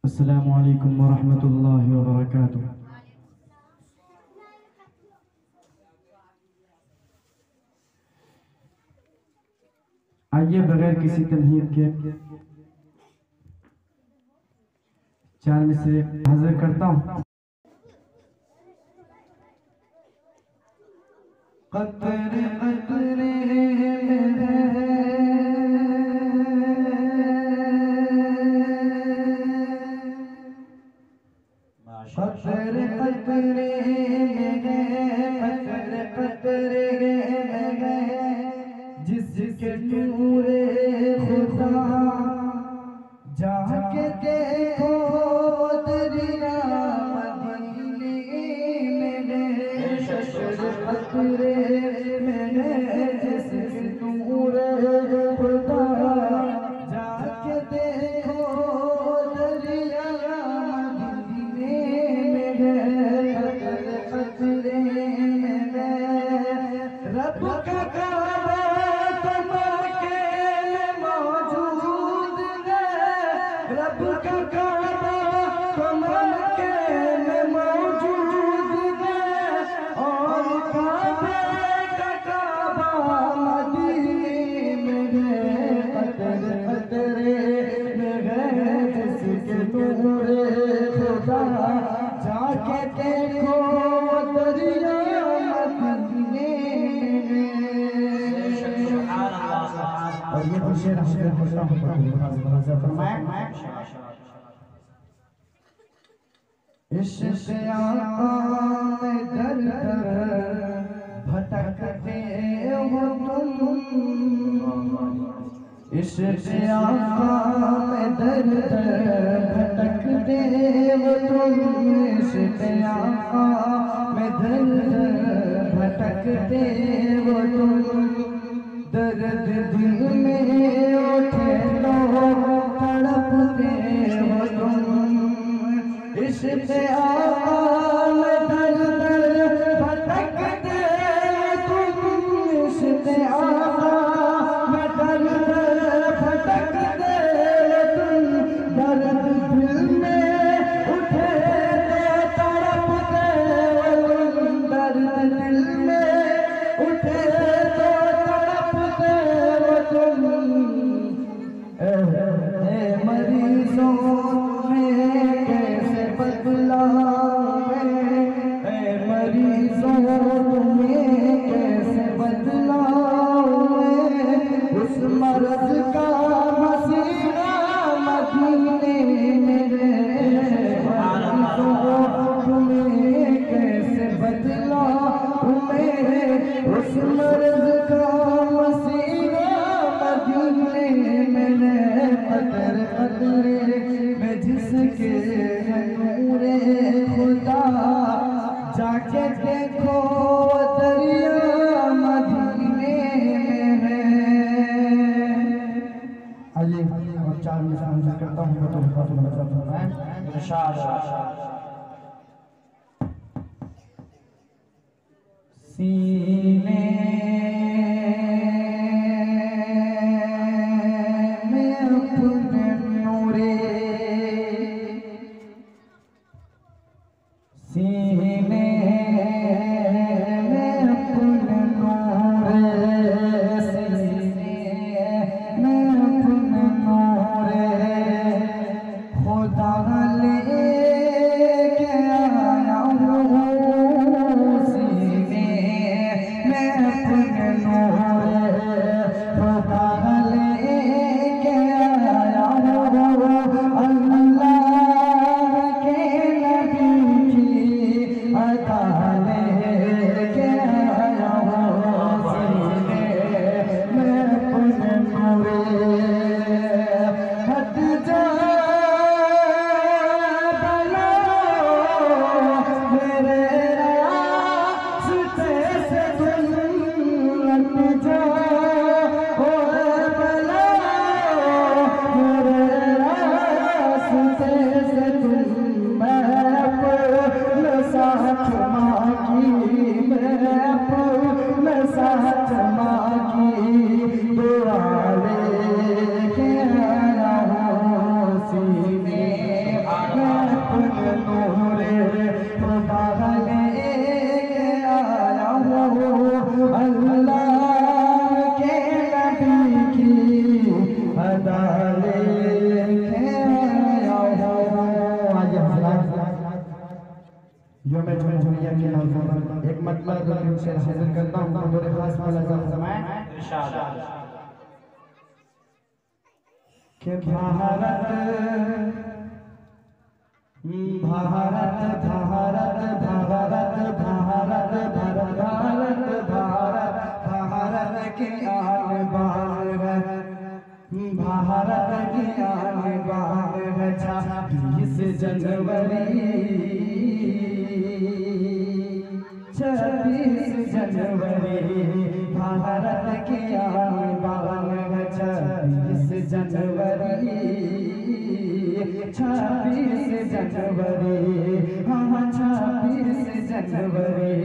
अस्सलामु अलैकुम वरहमतुल्लाहि वबरकातुह। आइए बगैर किसी तमहीद के चार में से हाजिर करता हूँ। कतरे कतरे कतरे कतरे कतरे कतरे जिसके नूरे खुदा जाके देखो दरिया मदीने में शशर कतरे में जिसके नूरे खुदा जाके देखो दरिया मदीने में कतरे कतरे में रब का जाके देखो दरिया मदीने और ये भी शेर इश्क़ आका में दर दर भटकते हो तुम, इश्क़ आका में दर दर भटकते हो तुम, इश्क़ आका में दर दर भटकते हो तुम। दर्द दिल में उठे तो तड़पते हो तुम, इश्क़ आका में दर दर भटकते हो तुम, इश्क़ आका में दर दर भटकते हो तुम। दर्द दिल में उठे तो तड़पते हो तुम, दर्द दिल में उठे तो तड़पते हो तुम। मरीजों में कैसे बदलावे, मरीजों में कैसे बदलावे, उस मर्ज का मसीहा मदीने में। मरीजों में कैसे बदलावे, उस मर्ज का मसीहा मदीने में। कतरे कतरे में जिसके नूरे खुदा जाके देखो दरिया मदीने में। आइए और चार में से करता हूँ सीने एक मतलब शेर हासिल करता हूँ मेरे खास वाला समय इरशाद के भारत भारत भारत भारत भारत भारत भारत भारत की आन बान है भारत की आन बान है 26 जनवरी 26 जनवरी भारत की आन बान है 26 जनवरी 26 जनवरी हम 26 जनवरी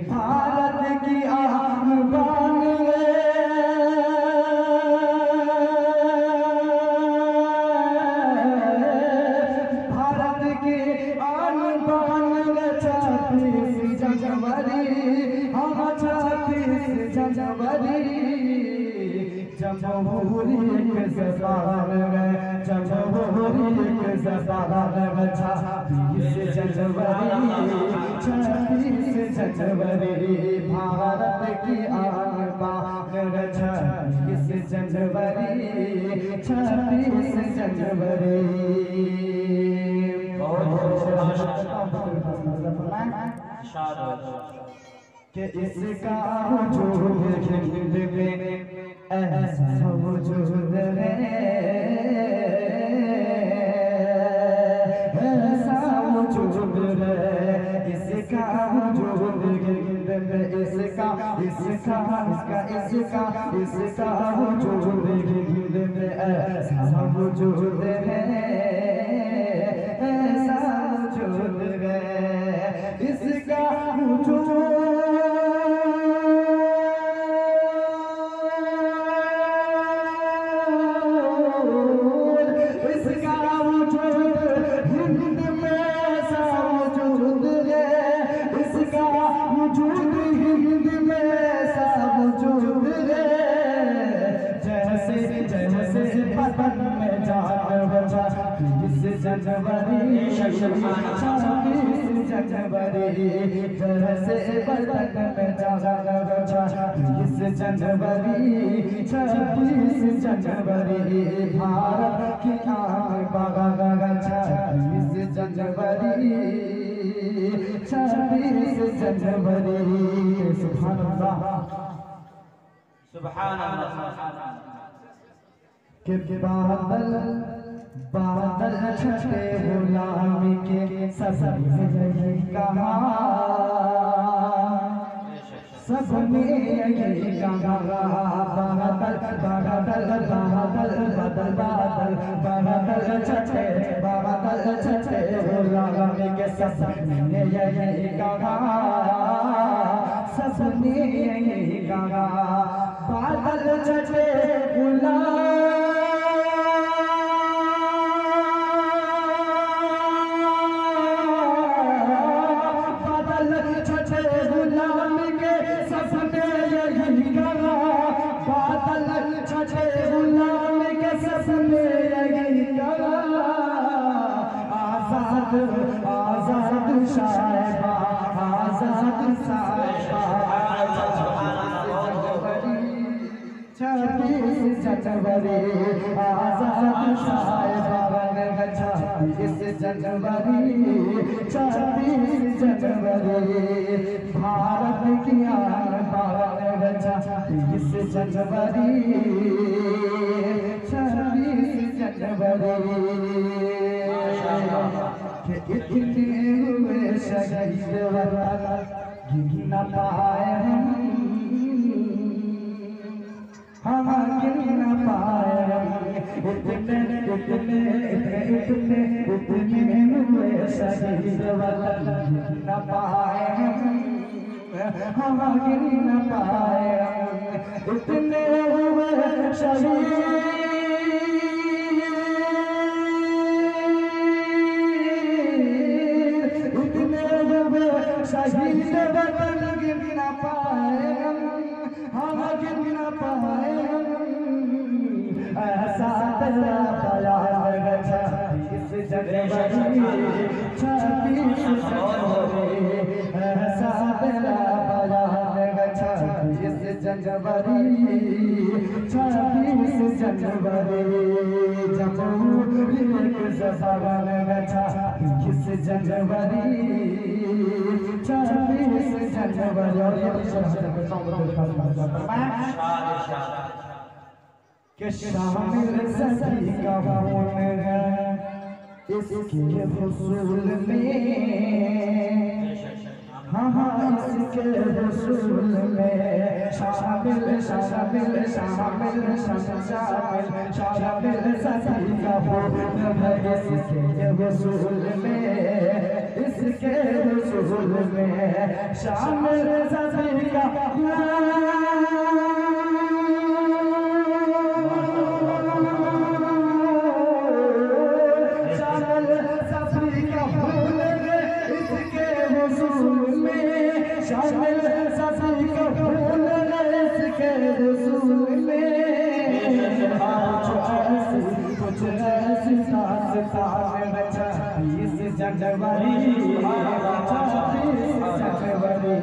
भारत की आन बान भारत की आन बान 26 जनवरी हम 26 जनवरी जमहूरियत के ज़बान में जमहूरियत के ज़बान में 26 जनवरी 26 जनवरी भारत की आन बान 26 जनवरी 26 जनवरी कि इसका वजूद हिंद में ऐसा वजूद है ऐसा वजूद है इसका वजूद हिंद में इसका इसका इसका इसका इसका वजूद हिंद में ऐसा वजूद है ऐसा वजूद है इसका वजूद जनवरी 26 जनवरी जैसे बदन में जान 26 जनवरी 26 जनवरी भारत की आन बान 26 जनवरी 26 जनवरी सुभान अल्लाह सुभान अल्लाह के बादल बादल छटे गुलामी के सबने यही कहा सबने यही कहा बादल बादल बादल बादल बादल बादल छटे गुलामी के सबने यही कहा सबने यही कहा बादल छटे गुलामी आजाद साहिबा आजाद साहिबा 26 जनवरी आजाद साहिबा 26 जनवरी 26 जनवरी भारत की आन बान 26 जनवरी 26 जनवरी इतने हुए शहीद वतन गिन न पाए हम गिन न पाए इतने इतने इतने इतने हुए शहीद वतन गिन न पाए हम गिन न पाए इतने हुए शहीद शहीद वतन गिन न पाए हम गिन न पाए ऐसा तेरा बयान 26 जनवरी 26 जनवरी ऐसा तेरा जनवरी 26 जनवरी जमहूरियत ज़बान गछा 21 जनवरी 26 जनवरी और ये कि शामिल सदी का खून है इसके हुसूल में, हाँ हाँ इसके हुसूल में शामिल शामिल शामिल शामिल शामिल सदी का खून है इसके हुसूल में, इसके हुसूल में शामिल सदी का शामिल सफी का फूल इसके रसूल में, कुछ ऐसी दास्तान बचा 20 जनवरी 26 जनवरी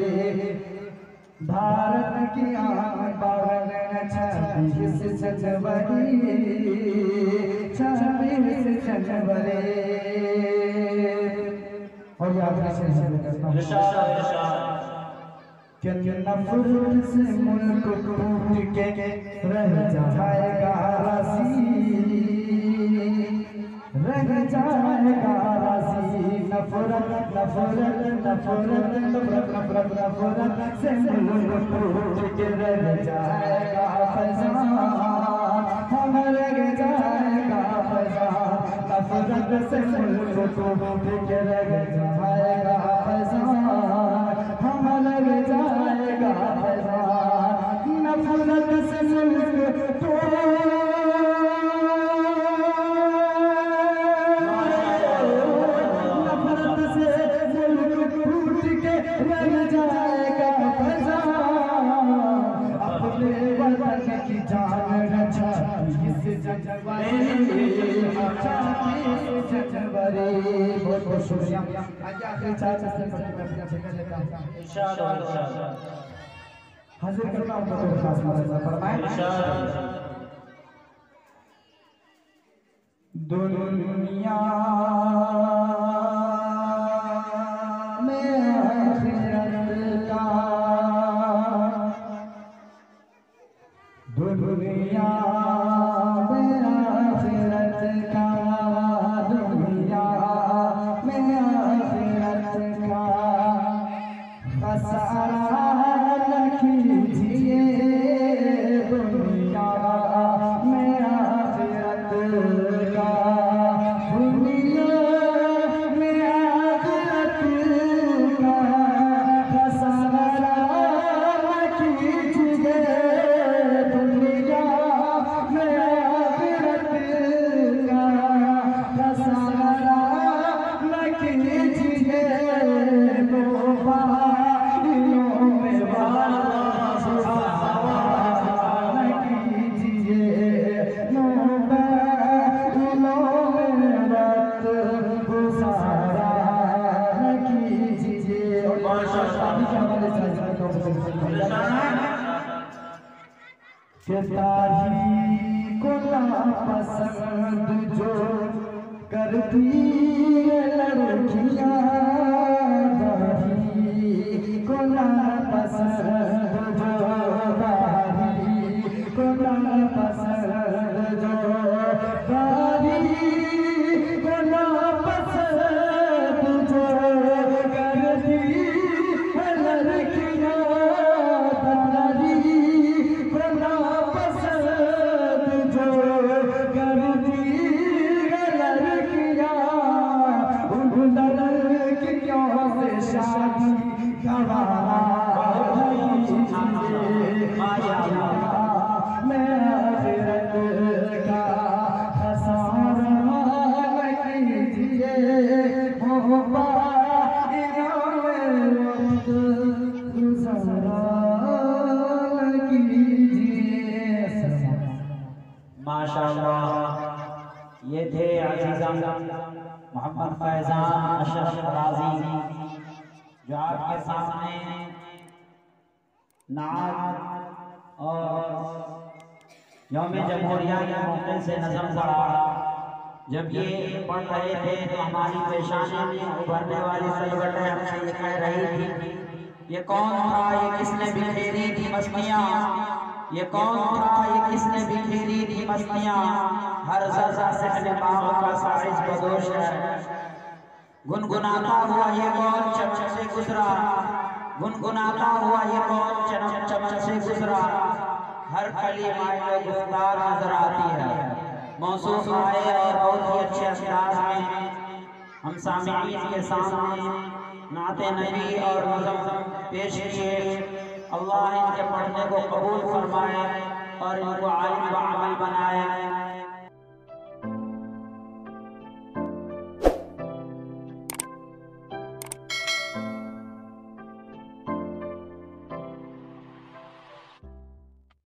भारत की आन बान 26 जनवरी 26 जनवरी। और याद रखिए कि नफरत से मुल्क टूट के रह जाएगा राज़ी, रह जाएगा राज़ी। नफरत नफरत नफरत नफरत नफरत नफरत से मुल्क टूट के रह जाएगा फज़ा, हम रह जाएगा फज़ा। नफरत से मुल्क टूट के रह जाएगा फज़ा, हम लग जाएगा फज़ा। नफरत से मुल्क नफरत से मुल्क टूट के लग जाएगा फज़ा। अपने वतन की जान रक्षा 26 जनवरी 26 जनवरी। बहुत बहुत शुक्रिया। हाजिर करना हूं तो खास फरमाएं। दुनिया में आखिरत का, दुनिया में आखिरत का, दुनिया में आखिरत का खसारा न कीजिए। दुनिया में आखिरत का, दुनिया में आखिरत का खसारा न कीजिए। दुनिया में आखिरत का खसारा न कीजिए। ताही को नापसंद जो करती लड़कियां, दाही को नापसंद जो, दाही को नापसंद जो, दाही को नापसंद जो करती लड़कियां, दाही को नापसंद जो करती लड़कियां। उन लड़कियों से शादी गवारा मैं आखिरत का खसारा न कीजिए। माशाअल्लाह, ये थे अज़ीज़ान मोहम्मद फैज़ान अशरफ राज़ी जो आपके सामने नात और यौम जमहूरिया के मौके से नज़म पढ़ा। जब ये पढ़ रहे थे तो हमारी पेशानी में उभरने वाली सलवटें हमसे ये कह रही थी, ये कौन था, ये किसने बिखेरी थी मस्तियाँ, ये कौन था, ये किसने बिखेरी थी मस्तियाँ, हर ज़र्रा सहने बाग का साइज बदोश है। गुनगुनाता हुआ ये कौन चमन से गुजरा, गुनगुनाता हुआ ये कौन चमन से गुजरा, हर कली मायने गुफ्तार नजर आती है। मौसूफ आए और बहुत ही अच्छे अंदाज में हम सामीईन के सामने नाते नबी और नज़म पेश किए। अल्लाह इनके पढ़ने को कबूल फरमाए और इनको आलिम व अमल बनाए।